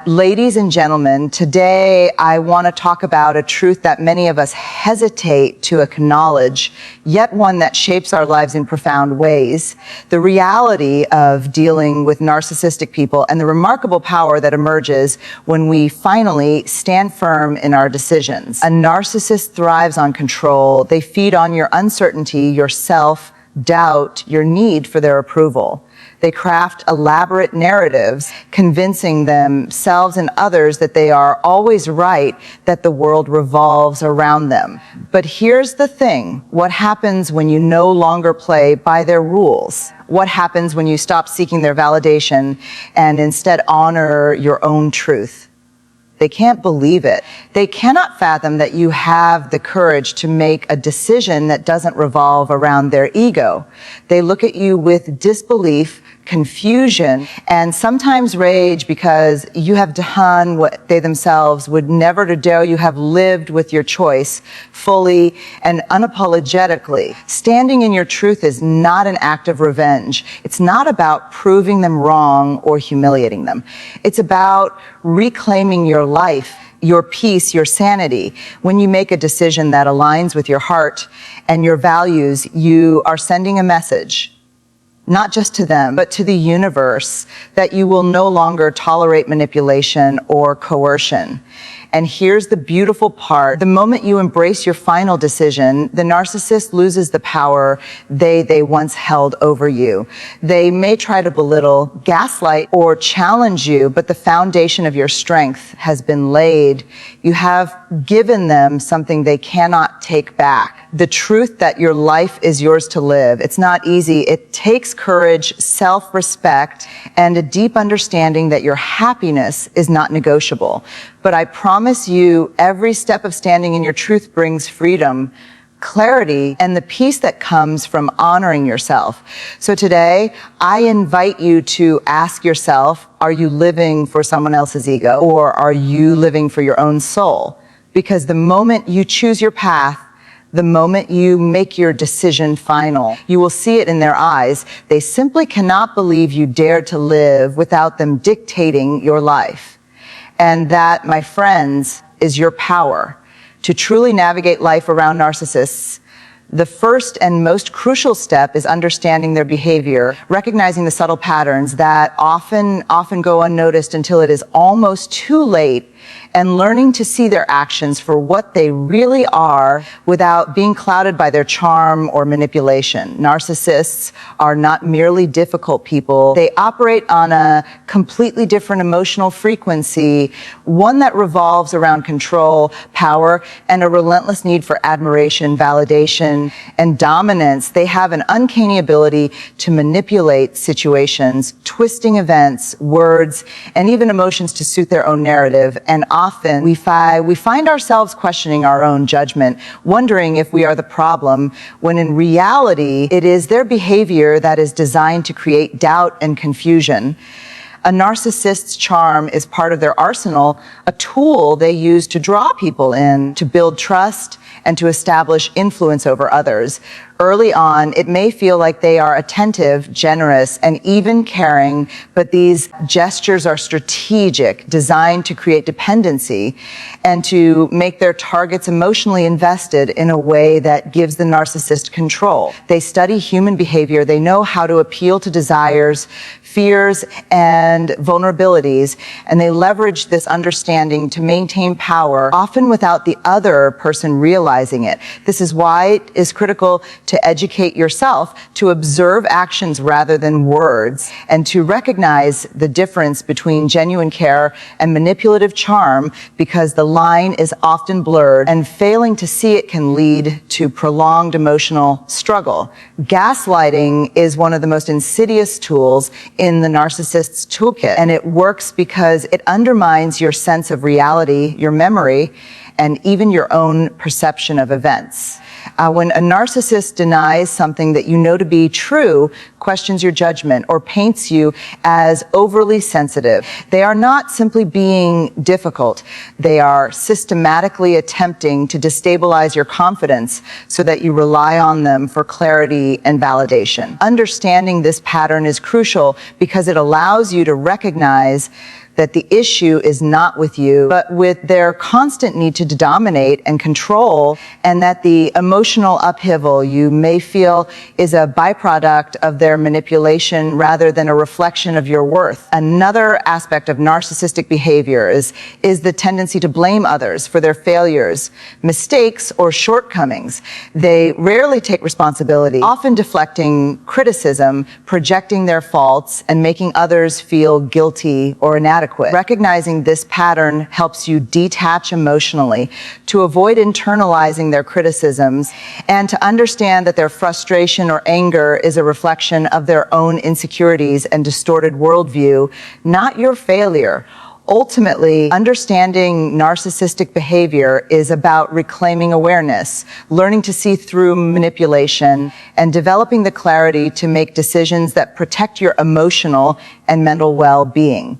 Ladies and gentlemen, today I want to talk about a truth that many of us hesitate to acknowledge, yet one that shapes our lives in profound ways. The reality of dealing with narcissistic people and the remarkable power that emerges when we finally stand firm in our decisions. A narcissist thrives on control. They feed on your uncertainty, your self-doubt, your need for their approval. They craft elaborate narratives, convincing themselves and others that they are always right, that the world revolves around them. But here's the thing. What happens when you no longer play by their rules? What happens when you stop seeking their validation and instead honor your own truth? They can't believe it. They cannot fathom that you have the courage to make a decision that doesn't revolve around their ego. They look at you with disbelief, confusion, and sometimes rage because you have done what they themselves would never dare. You have lived with your choice fully and unapologetically. Standing in your truth is not an act of revenge. It's not about proving them wrong or humiliating them. It's about reclaiming your life, your peace, your sanity. When you make a decision that aligns with your heart and your values, you are sending a message, not just to them, but to the universe, that you will no longer tolerate manipulation or coercion. And here's the beautiful part. The moment you embrace your final decision, the narcissist loses the power they once held over you. They may try to belittle, gaslight, or challenge you, but the foundation of your strength has been laid. You have given them something they cannot take back. The truth that your life is yours to live. It's not easy. It takes courage, self-respect, and a deep understanding that your happiness is not negotiable. But I promise you, every step of standing in your truth brings freedom, clarity, and the peace that comes from honoring yourself. So today, I invite you to ask yourself, are you living for someone else's ego, or are you living for your own soul? Because the moment you choose your path, the moment you make your decision final, you will see it in their eyes. They simply cannot believe you dared to live without them dictating your life. And that, my friends, is your power. To truly navigate life around narcissists, the first and most crucial step is understanding their behavior, recognizing the subtle patterns that often go unnoticed until it is almost too late, and learning to see their actions for what they really are without being clouded by their charm or manipulation. Narcissists are not merely difficult people. They operate on a completely different emotional frequency, one that revolves around control, power, and a relentless need for admiration, validation, and dominance. They have an uncanny ability to manipulate situations, twisting events, words, and even emotions to suit their own narrative. And often we find ourselves questioning our own judgment, wondering if we are the problem, when in reality, it is their behavior that is designed to create doubt and confusion. A narcissist's charm is part of their arsenal, a tool they use to draw people in, to build trust, and to establish influence over others. Early on, it may feel like they are attentive, generous, and even caring, but these gestures are strategic, designed to create dependency and to make their targets emotionally invested in a way that gives the narcissist control. They study human behavior. They know how to appeal to desires, fears, and vulnerabilities, and they leverage this understanding to maintain power, often without the other person realizing it. This is why it is critical to educate yourself, to observe actions rather than words, and to recognize the difference between genuine care and manipulative charm, because the line is often blurred, and failing to see it can lead to prolonged emotional struggle. Gaslighting is one of the most insidious tools in the narcissist's toolkit, and it works because it undermines your sense of reality, your memory, and even your own perception of events. When a narcissist denies something that you know to be true, questions your judgment, or paints you as overly sensitive, they are not simply being difficult. They are systematically attempting to destabilize your confidence so that you rely on them for clarity and validation. Understanding this pattern is crucial because it allows you to recognize that the issue is not with you, but with their constant need to dominate and control, and that the emotional upheaval you may feel is a byproduct of their manipulation rather than a reflection of your worth. Another aspect of narcissistic behavior is the tendency to blame others for their failures, mistakes, or shortcomings. They rarely take responsibility, often deflecting criticism, projecting their faults, and making others feel guilty or inadequate. Recognizing this pattern helps you detach emotionally, to avoid internalizing their criticisms, and to understand that their frustration or anger is a reflection of their own insecurities and distorted worldview, not your failure. Ultimately, understanding narcissistic behavior is about reclaiming awareness, learning to see through manipulation, and developing the clarity to make decisions that protect your emotional and mental well-being.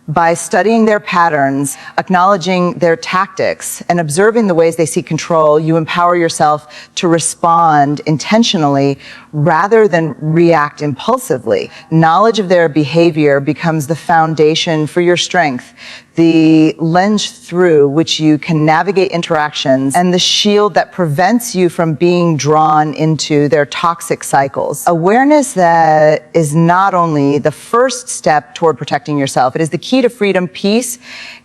By studying their patterns, acknowledging their tactics, and observing the ways they seek control, you empower yourself to respond intentionally rather than react impulsively. Knowledge of their behavior becomes the foundation for your strength, the lens through which you can navigate interactions, and the shield that prevents you from being drawn into their toxic cycles. Awareness that is not only the first step toward protecting yourself, it is the key to freedom, peace,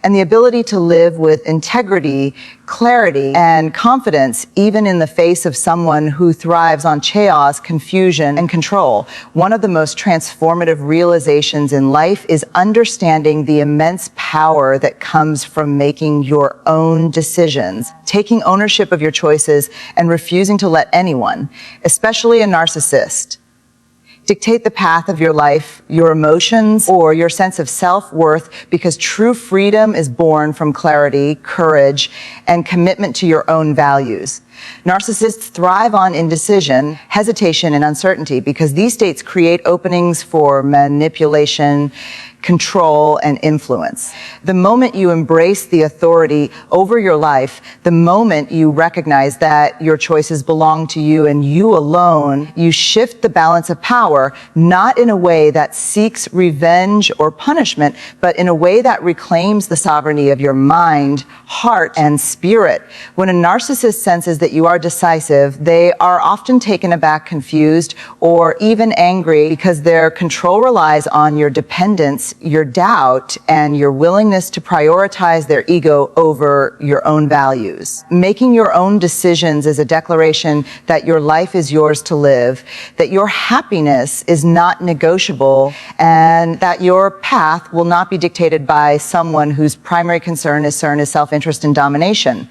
and the ability to live with integrity, clarity, and confidence, even in the face of someone who thrives on chaos, confusion, and control. One of the most transformative realizations in life is understanding the immense power that comes from making your own decisions, taking ownership of your choices, and refusing to let anyone, especially a narcissist, dictate the path of your life, your emotions, or your sense of self-worth, because true freedom is born from clarity, courage, and commitment to your own values. Narcissists thrive on indecision, hesitation, and uncertainty because these states create openings for manipulation, control, and influence. The moment you embrace the authority over your life, the moment you recognize that your choices belong to you and you alone, you shift the balance of power, not in a way that seeks revenge or punishment, but in a way that reclaims the sovereignty of your mind, heart, and spirit. When a narcissist senses that you are decisive, they are often taken aback, confused, or even angry because their control relies on your dependence, your doubt, and your willingness to prioritize their ego over your own values. Making your own decisions is a declaration that your life is yours to live, that your happiness is not negotiable, and that your path will not be dictated by someone whose primary concern is self-interest and domination.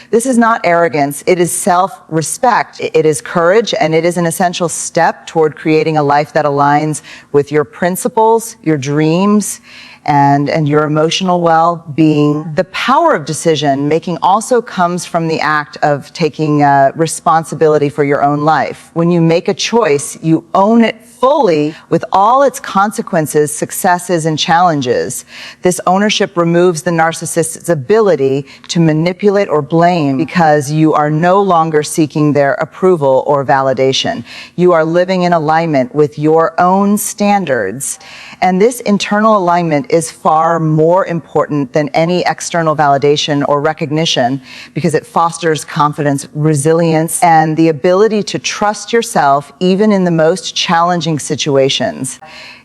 This is not arrogance, it is self-respect, it is courage, and it is an essential step toward creating a life that aligns with your principles, your dreams, and your emotional well-being. The power of decision making also comes from the act of taking responsibility for your own life. When you make a choice, you own it fully with all its consequences, successes, and challenges. This ownership removes the narcissist's ability to manipulate or blame because you are no longer seeking their approval or validation. You are living in alignment with your own standards. And this internal alignment is far more important than any external validation or recognition because it fosters confidence, resilience, and the ability to trust yourself even in the most challenging situations.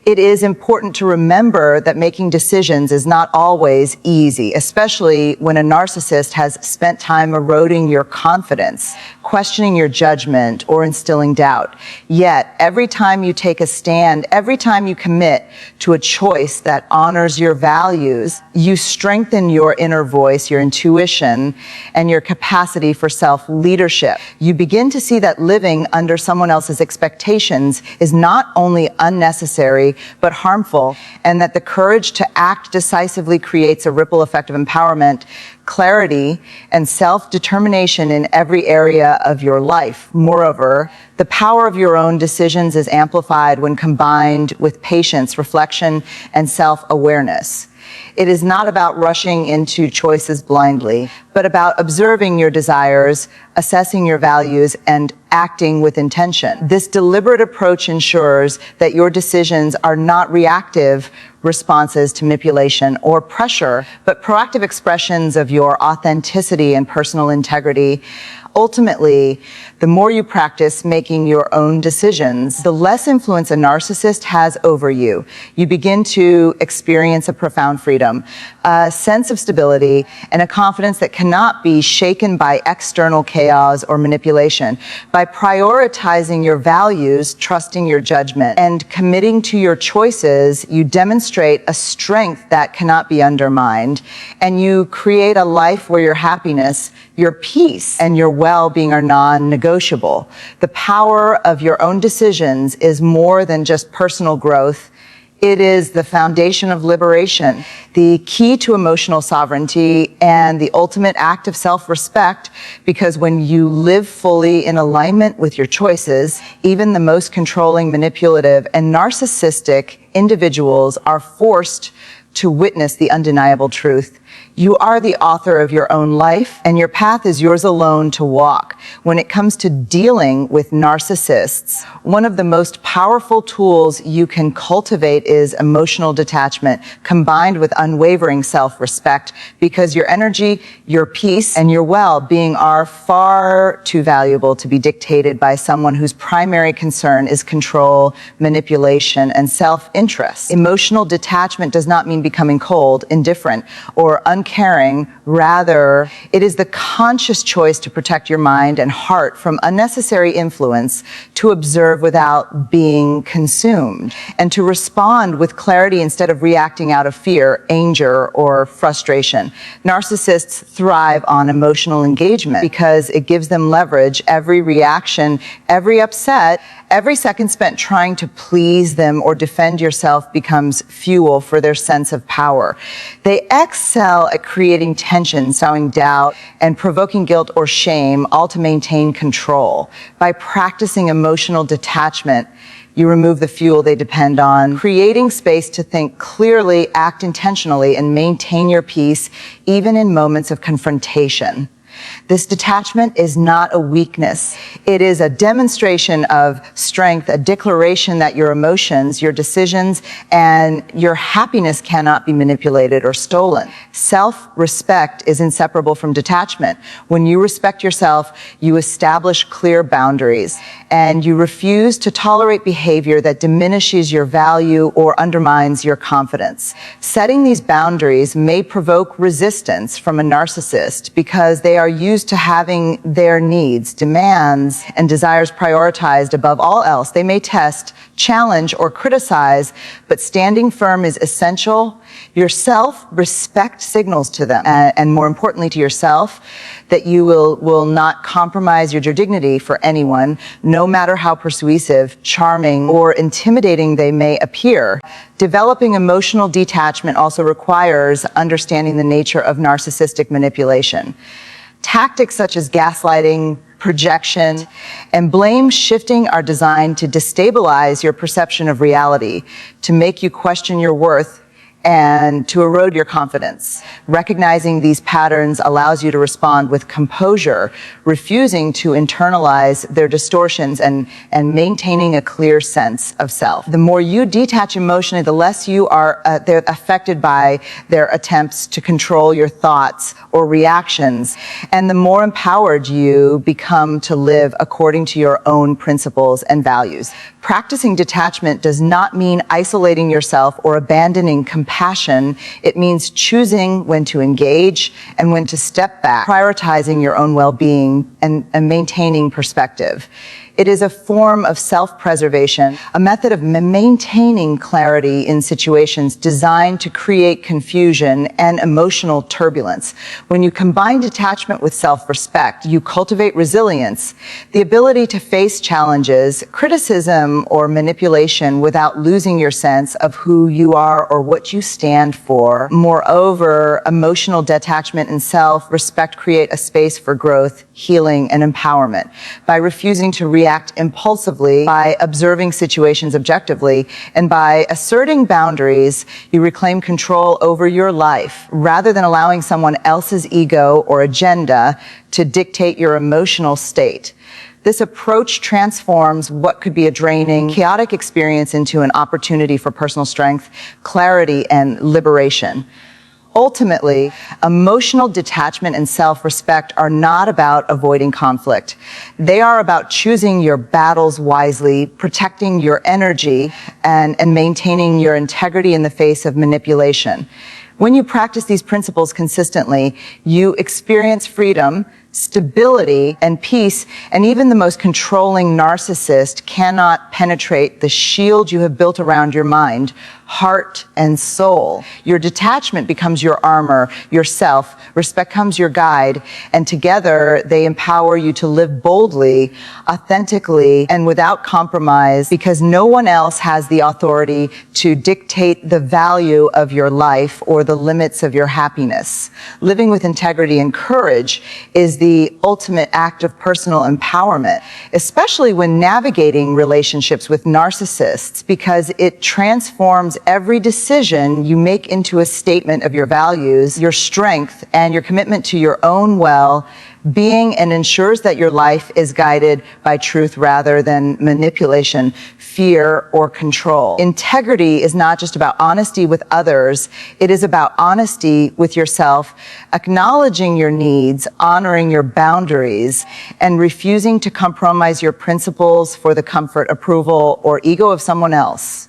It is important to remember that making decisions is not always easy, especially when a narcissist has spent time eroding your confidence, questioning your judgment, or instilling doubt. Yet, every time you take a stand, every time you commit to a choice that honors your values, you strengthen your inner voice, your intuition, and your capacity for self-leadership. You begin to see that living under someone else's expectations is not only unnecessary, but harmful, and that the courage to act decisively creates a ripple effect of empowerment, clarity, and self-determination in every area of your life. Moreover, the power of your own decisions is amplified when combined with patience, reflection, and self-awareness. It is not about rushing into choices blindly, but about observing your desires, assessing your values, and acting with intention. This deliberate approach ensures that your decisions are not reactive responses to manipulation or pressure, but proactive expressions of your authenticity and personal integrity. Ultimately, the more you practice making your own decisions, the less influence a narcissist has over you. You begin to experience a profound freedom, a sense of stability, and a confidence that cannot be shaken by external chaos or manipulation. By prioritizing your values, trusting your judgment, and committing to your choices, you demonstrate a strength that cannot be undermined, and you create a life where your happiness, your peace, and your well-being are non-negotiable. The power of your own decisions is more than just personal growth. It is the foundation of liberation, the key to emotional sovereignty, and the ultimate act of self-respect, because when you live fully in alignment with your choices, even the most controlling, manipulative, and narcissistic individuals are forced to witness the undeniable truth. You are the author of your own life, and your path is yours alone to walk. When it comes to dealing with narcissists, one of the most powerful tools you can cultivate is emotional detachment, combined with unwavering self-respect, because your energy, your peace, and your well-being are far too valuable to be dictated by someone whose primary concern is control, manipulation, and self-interest. Emotional detachment does not mean becoming cold, indifferent, or uncaring. Rather, it is the conscious choice to protect your mind and heart from unnecessary influence, to observe without being consumed, and to respond with clarity instead of reacting out of fear, anger, or frustration. Narcissists thrive on emotional engagement because it gives them leverage. Every reaction, every upset, every second spent trying to please them or defend yourself becomes fuel for their sense of power. They excel at creating tension, sowing doubt, and provoking guilt or shame, all to maintain control. By practicing emotional detachment, you remove the fuel they depend on, creating space to think clearly, act intentionally, and maintain your peace, even in moments of confrontation. This detachment is not a weakness. It is a demonstration of strength, a declaration that your emotions, your decisions, and your happiness cannot be manipulated or stolen. Self-respect is inseparable from detachment. When you respect yourself, you establish clear boundaries, and you refuse to tolerate behavior that diminishes your value or undermines your confidence. Setting these boundaries may provoke resistance from a narcissist because they are used to having their needs, demands, and desires prioritized above all else. They may test, challenge, or criticize, but standing firm is essential. Your self-respect signals to them, and more importantly to yourself, that you will not compromise your dignity for anyone, no matter how persuasive, charming, or intimidating they may appear. Developing emotional detachment also requires understanding the nature of narcissistic manipulation. Tactics such as gaslighting, projection, and blame shifting are designed to destabilize your perception of reality, to make you question your worth, and to erode your confidence. Recognizing these patterns allows you to respond with composure, refusing to internalize their distortions and maintaining a clear sense of self. The more you detach emotionally, the less you are they're affected by their attempts to control your thoughts or reactions, and the more empowered you become to live according to your own principles and values. Practicing detachment does not mean isolating yourself or abandoning compassion. It means choosing when to engage and when to step back, prioritizing your own well-being and maintaining perspective. It is a form of self-preservation, a method of maintaining clarity in situations designed to create confusion and emotional turbulence. When you combine detachment with self-respect, you cultivate resilience, the ability to face challenges, criticism, or manipulation without losing your sense of who you are or what you stand for. Moreover, emotional detachment and self-respect create a space for growth, healing, and empowerment. By refusing to react react impulsively by observing situations objectively, and by asserting boundaries, you reclaim control over your life rather than allowing someone else's ego or agenda to dictate your emotional state. This approach transforms what could be a draining, chaotic experience into an opportunity for personal strength, clarity, and liberation. Ultimately, emotional detachment and self-respect are not about avoiding conflict. They are about choosing your battles wisely, protecting your energy, and maintaining your integrity in the face of manipulation. When you practice these principles consistently, you experience freedom, stability, and peace, and even the most controlling narcissist cannot penetrate the shield you have built around your mind, heart, and soul. Your detachment becomes your armor, your self-respect becomes your guide, and together they empower you to live boldly, authentically, and without compromise, because no one else has the authority to dictate the value of your life or the limits of your happiness. Living with integrity and courage is the ultimate act of personal empowerment, especially when navigating relationships with narcissists, because it transforms every decision you make into a statement of your values, your strength, and your commitment to your own well-being, and ensures that your life is guided by truth rather than manipulation, fear, or control. Integrity is not just about honesty with others, it is about honesty with yourself, acknowledging your needs, honoring your boundaries, and refusing to compromise your principles for the comfort, approval, or ego of someone else.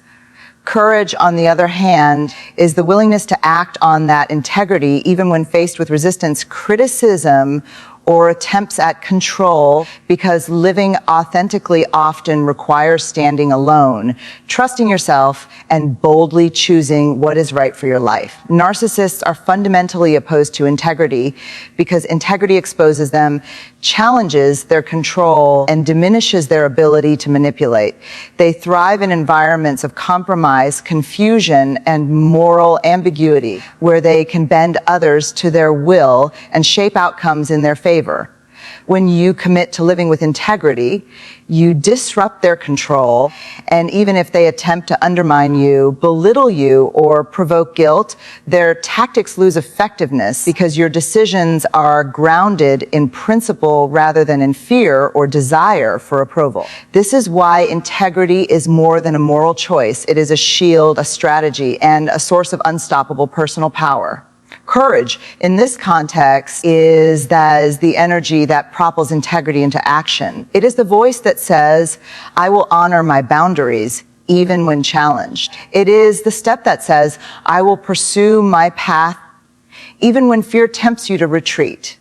Courage, on the other hand, is the willingness to act on that integrity even when faced with resistance, criticism, or attempts at control, because living authentically often requires standing alone, trusting yourself, and boldly choosing what is right for your life. Narcissists are fundamentally opposed to integrity because integrity exposes them, challenges their control, and diminishes their ability to manipulate. They thrive in environments of compromise, confusion, and moral ambiguity, where they can bend others to their will and shape outcomes in their favor. When you commit to living with integrity, you disrupt their control, and even if they attempt to undermine you, belittle you, or provoke guilt, their tactics lose effectiveness because your decisions are grounded in principle rather than in fear or desire for approval. This is why integrity is more than a moral choice. It is a shield, a strategy, and a source of unstoppable personal power. Courage, in this context, is the energy that propels integrity into action. It is the voice that says, I will honor my boundaries, even when challenged. It is the step that says, I will pursue my path, even when fear tempts you to retreat.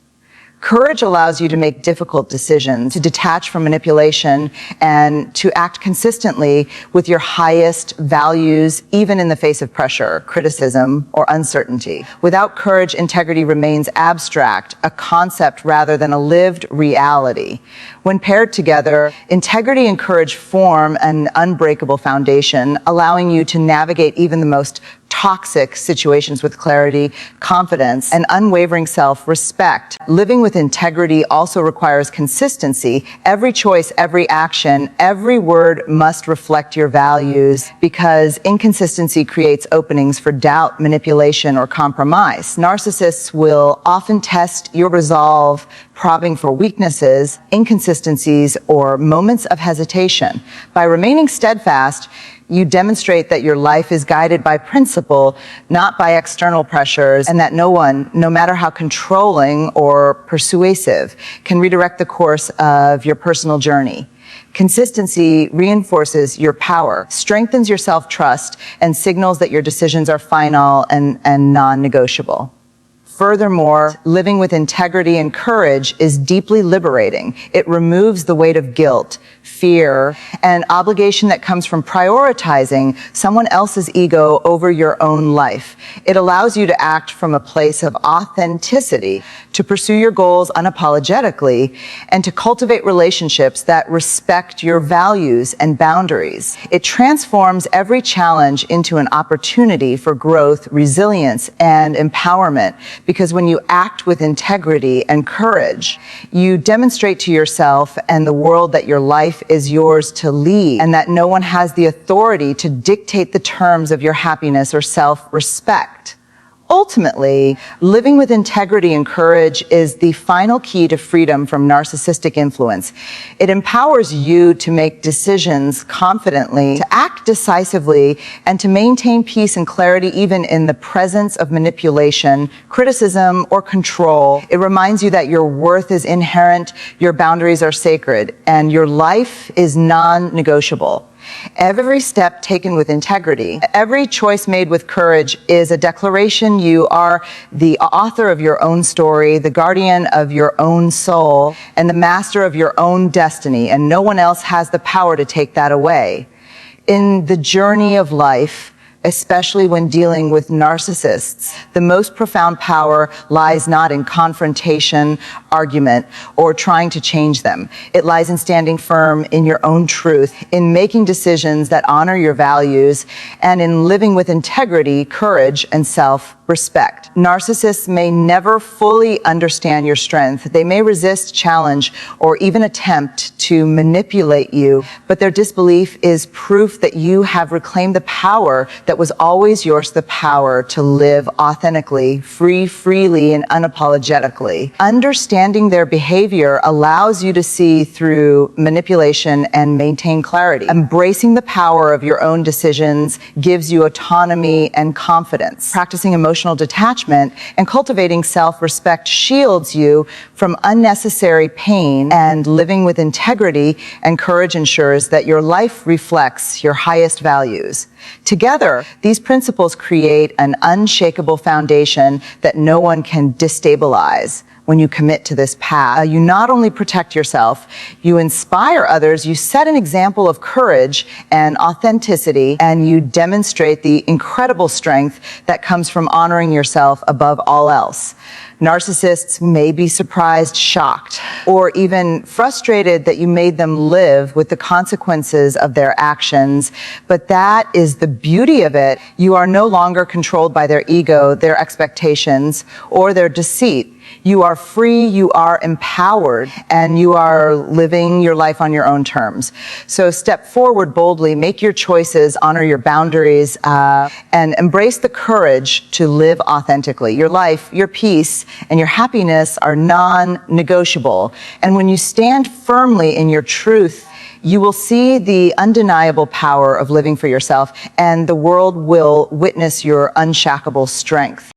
Courage allows you to make difficult decisions, to detach from manipulation, and to act consistently with your highest values, even in the face of pressure, criticism, or uncertainty. Without courage, integrity remains abstract, a concept rather than a lived reality. When paired together, integrity and courage form an unbreakable foundation, allowing you to navigate even the most toxic situations with clarity, confidence, and unwavering self-respect. Living with integrity also requires consistency. Every choice, every action, every word must reflect your values, because inconsistency creates openings for doubt, manipulation, or compromise. Narcissists will often test your resolve, probing for weaknesses, inconsistencies, or moments of hesitation. By remaining steadfast, you demonstrate that your life is guided by principle, not by external pressures, and that no one, no matter how controlling or persuasive, can redirect the course of your personal journey. Consistency reinforces your power, strengthens your self-trust, and signals that your decisions are final and non-negotiable. Furthermore, living with integrity and courage is deeply liberating. It removes the weight of guilt, fear, and obligation that comes from prioritizing someone else's ego over your own life. It allows you to act from a place of authenticity, to pursue your goals unapologetically, and to cultivate relationships that respect your values and boundaries. It transforms every challenge into an opportunity for growth, resilience, and empowerment, because when you act with integrity and courage, you demonstrate to yourself and the world that your life is yours to lead and that no one has the authority to dictate the terms of your happiness or self-respect. Ultimately, living with integrity and courage is the final key to freedom from narcissistic influence. It empowers you to make decisions confidently, to act decisively, and to maintain peace and clarity even in the presence of manipulation, criticism, or control. It reminds you that your worth is inherent, your boundaries are sacred, and your life is non-negotiable. Every step taken with integrity, every choice made with courage is a declaration you are the author of your own story, the guardian of your own soul, and the master of your own destiny, and no one else has the power to take that away. In the journey of life, especially when dealing with narcissists, the most profound power lies not in confrontation, argument, or trying to change them. It lies in standing firm in your own truth, in making decisions that honor your values, and in living with integrity, courage, and self-respect. Narcissists may never fully understand your strength. They may resist, challenge, or even attempt to manipulate you, but their disbelief is proof that you have reclaimed the power that was always yours, the power to live authentically, freely, and unapologetically. Understanding their behavior allows you to see through manipulation and maintain clarity. Embracing the power of your own decisions gives you autonomy and confidence. Practicing emotional detachment and cultivating self-respect shields you from unnecessary pain, and living with integrity and courage ensures that your life reflects your highest values. Together, these principles create an unshakable foundation that no one can destabilize. When you commit to this path, you not only protect yourself, you inspire others, you set an example of courage and authenticity, and you demonstrate the incredible strength that comes from honoring yourself above all else. Narcissists may be surprised, shocked, or even frustrated that you made them live with the consequences of their actions, but that is the beauty of it. You are no longer controlled by their ego, their expectations, or their deceit. You are free, you are empowered, and you are living your life on your own terms. So step forward boldly, make your choices, honor your boundaries, and embrace the courage to live authentically. Your life, your peace, and your happiness are non-negotiable. And when you stand firmly in your truth, you will see the undeniable power of living for yourself, and the world will witness your unshackable strength.